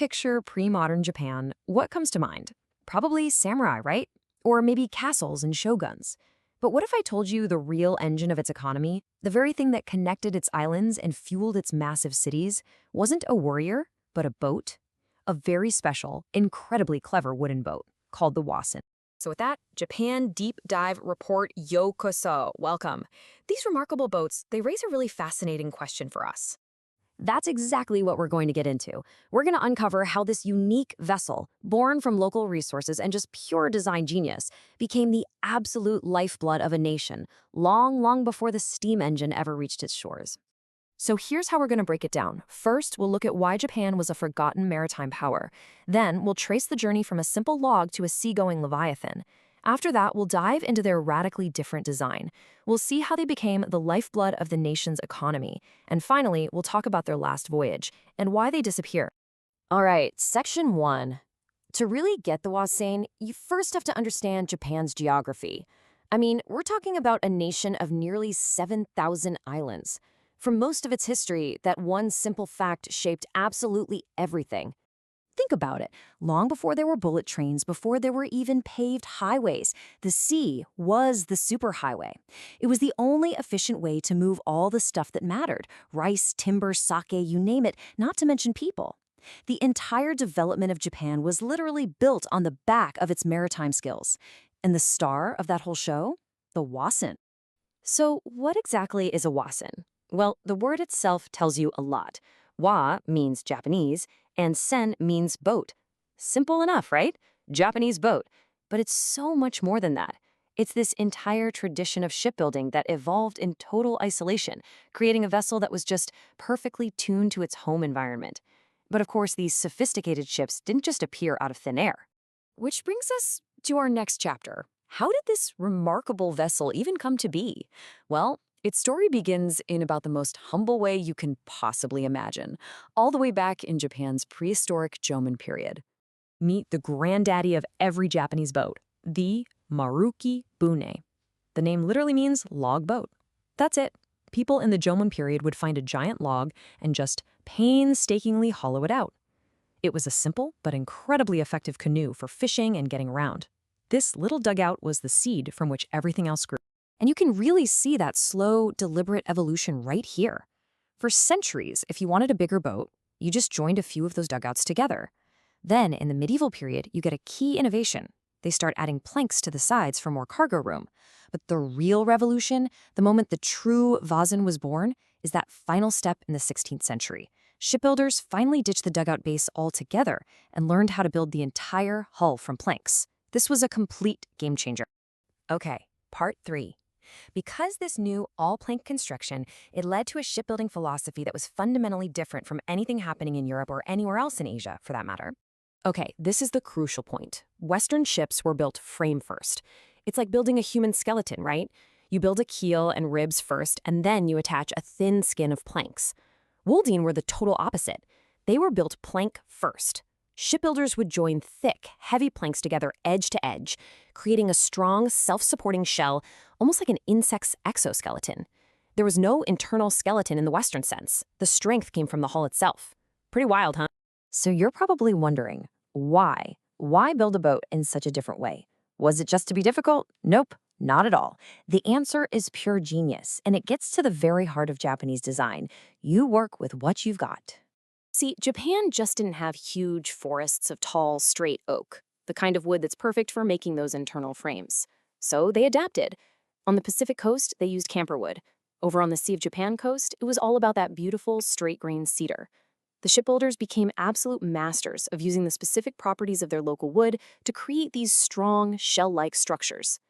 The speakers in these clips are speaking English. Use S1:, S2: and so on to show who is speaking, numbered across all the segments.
S1: picture pre-modern Japan, what comes to mind? Probably samurai, right? Or maybe castles and shoguns. But what if I told you the real engine of its economy, the very thing that connected its islands and fueled its massive cities, wasn't a warrior, but a boat? A very special, incredibly clever wooden boat called the wasen. So with that, Japan Deep Dive Report Yokoso. Welcome. These remarkable boats, they raise a really fascinating question for us. That's exactly what we're going to get into. We're going to uncover how this unique vessel, born from local resources and just pure design genius, became the absolute lifeblood of a nation, long before the steam engine ever reached its shores. So here's how we're going to break it down. First, we'll look at why Japan was a forgotten maritime power. Then, we'll trace the journey from a simple log to a seagoing leviathan. After that, we'll dive into their radically different design. We'll see how they became the lifeblood of the nation's economy. And finally, we'll talk about their last voyage and why they disappear. All right, Section 1. To really get the wasen, you first have to understand Japan's geography. I mean, we're talking about a nation of nearly 7,000 islands. For most of its history, that one simple fact shaped absolutely everything. Think about it. Long before there were bullet trains, before there were even paved highways, the sea was the superhighway. It was the only efficient way to move all the stuff that mattered: rice, timber, sake, you name it, not to mention people. The entire development of Japan was literally built on the back of its maritime skills. And the star of that whole show? The wasen. So what exactly is a wasen? Well, the word itself tells you a lot. Wa means Japanese, and sen means boat. Simple enough, right? Japanese boat. But it's so much more than that. It's this entire tradition of shipbuilding that evolved in total isolation, creating a vessel that was just perfectly tuned to its home environment. But of course, these sophisticated ships didn't just appear out of thin air. Which brings us to our next chapter. How did this remarkable vessel even come to be? Well, its story begins in about the most humble way you can possibly imagine, all the way back in Japan's prehistoric Jomon period. Meet the granddaddy of every Japanese boat, the Maruki Bune. The name literally means log boat. That's it. People in the Jomon period would find a giant log and just painstakingly hollow it out. It was a simple but incredibly effective canoe for fishing and getting around. This little dugout was the seed from which everything else grew. And you can really see that slow, deliberate evolution right here. For centuries, if you wanted a bigger boat, you just joined a few of those dugouts together. Then, in the medieval period, you get a key innovation. They start adding planks to the sides for more cargo room. But the real revolution, the moment the true wasen was born, is that final step in the 16th century. Shipbuilders finally ditched the dugout base altogether and learned how to build the entire hull from planks. This was a complete game changer. Okay, part 3. Because this new all-plank construction, it led to a shipbuilding philosophy that was fundamentally different from anything happening in Europe or anywhere else in Asia, for that matter. Okay, this is the crucial point. Western ships were built frame first. It's like building a human skeleton, right? You build a keel and ribs first, and then you attach a thin skin of planks. Woldine were the total opposite. They were built plank first. Shipbuilders would join thick, heavy planks together edge to edge, creating a strong, self-supporting shell, almost like an insect's exoskeleton. There was no internal skeleton in the Western sense. The strength came from the hull itself. Pretty wild, huh? So you're probably wondering, why? Why build a boat in such a different way? Was it just to be difficult? Nope, not at all. The answer is pure genius, and it gets to the very heart of Japanese design. You work with what you've got. See, Japan just didn't have huge forests of tall, straight oak, the kind of wood that's perfect for making those internal frames. So they adapted. On the Pacific coast, they used camperwood. Over on the Sea of Japan coast, it was all about that beautiful, straight-grained cedar. The shipbuilders became absolute masters of using the specific properties of their local wood to create these strong, shell-like structures.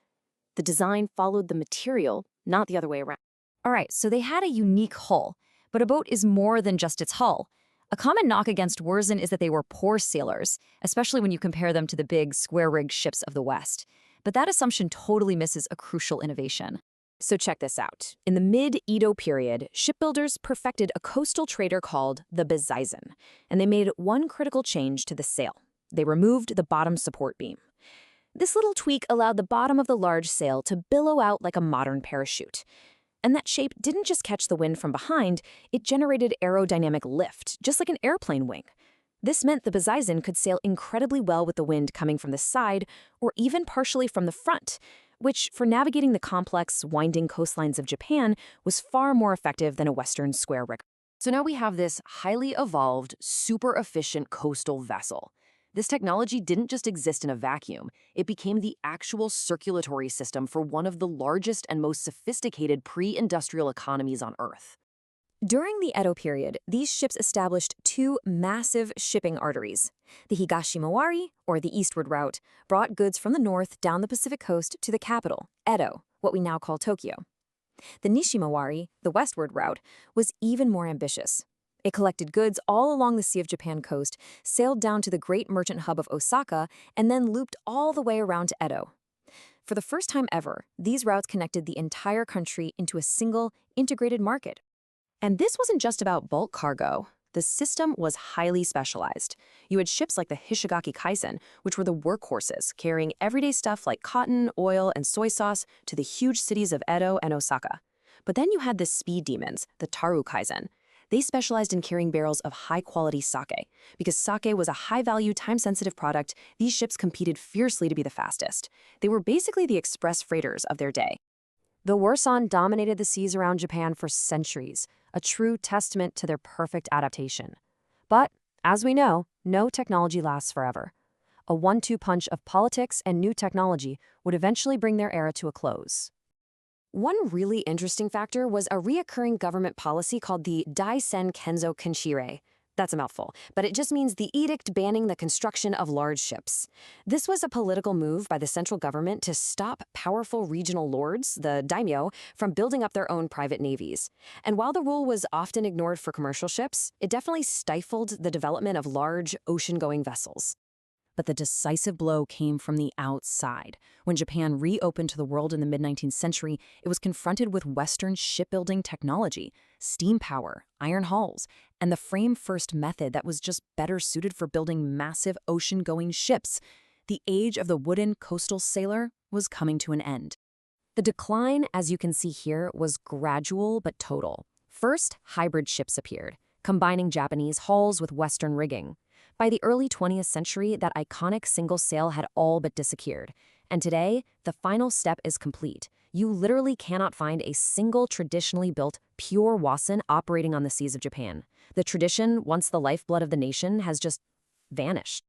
S1: The design followed the material, not the other way around. All right, so they had a unique hull, but a boat is more than just its hull. A common knock against Wasen is that they were poor sailors, especially when you compare them to the big, square-rigged ships of the West. But that assumption totally misses a crucial innovation. So check this out. In the mid-Edo period, shipbuilders perfected a coastal trader called the bizaisen, and they made one critical change to the sail. They removed the bottom support beam. This little tweak allowed the bottom of the large sail to billow out like a modern parachute. And that shape didn't just catch the wind from behind, it generated aerodynamic lift, just like an airplane wing. This meant the Bizaisen could sail incredibly well with the wind coming from the side or even partially from the front, which, for navigating the complex, winding coastlines of Japan, was far more effective than a Western square rigger. So now we have this highly evolved, super efficient coastal vessel. This technology didn't just exist in a vacuum, it became the actual circulatory system for one of the largest and most sophisticated pre-industrial economies on Earth. During the Edo period, these ships established two massive shipping arteries. The Higashimawari, or the eastward route, brought goods from the north down the Pacific coast to the capital, Edo, what we now call Tokyo. The Nishimawari, the westward route, was even more ambitious. It collected goods all along the Sea of Japan coast, sailed down to the great merchant hub of Osaka, and then looped all the way around to Edo. For the first time ever, these routes connected the entire country into a single, integrated market. And this wasn't just about bulk cargo. The system was highly specialized. You had ships like the Hishigaki Kaisen, which were the workhorses, carrying everyday stuff like cotton, oil, and soy sauce to the huge cities of Edo and Osaka. But then you had the speed demons, the Taru Kaisen. They specialized in carrying barrels of high-quality sake. Because sake was a high-value, time-sensitive product, these ships competed fiercely to be the fastest. They were basically the express freighters of their day. The Warsan dominated the seas around Japan for centuries, a true testament to their perfect adaptation. But, as we know, no technology lasts forever. A one-two punch of politics and new technology would eventually bring their era to a close. One really interesting factor was a reoccurring government policy called the Daisen Kenzo Kenshire. That's a mouthful, but it just means the edict banning the construction of large ships. This was a political move by the central government to stop powerful regional lords, the daimyo, from building up their own private navies. And while the rule was often ignored for commercial ships, it definitely stifled the development of large, ocean-going vessels. But the decisive blow came from the outside. When Japan reopened to the world in the mid-19th century, it was confronted with Western shipbuilding technology, steam power, iron hulls, and the frame-first method that was just better suited for building massive ocean-going ships. The age of the wooden coastal sailor was coming to an end. The decline, as you can see here, was gradual but total. First, hybrid ships appeared, combining Japanese hulls with Western rigging. By the early 20th century, that iconic single sail had all but disappeared. And today, the final step is complete. You literally cannot find a single traditionally built, pure wasan operating on the seas of Japan. The tradition, once the lifeblood of the nation, has just vanished.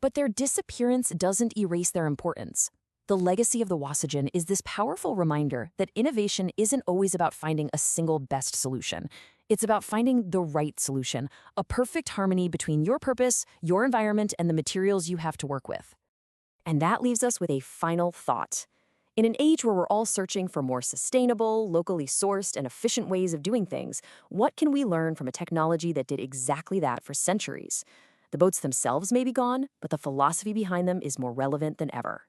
S1: But their disappearance doesn't erase their importance. The legacy of the wasagen is this powerful reminder that innovation isn't always about finding a single best solution. It's about finding the right solution, a perfect harmony between your purpose, your environment, and the materials you have to work with. And that leaves us with a final thought. In an age where we're all searching for more sustainable, locally sourced, and efficient ways of doing things, what can we learn from a technology that did exactly that for centuries? The boats themselves may be gone, but the philosophy behind them is more relevant than ever.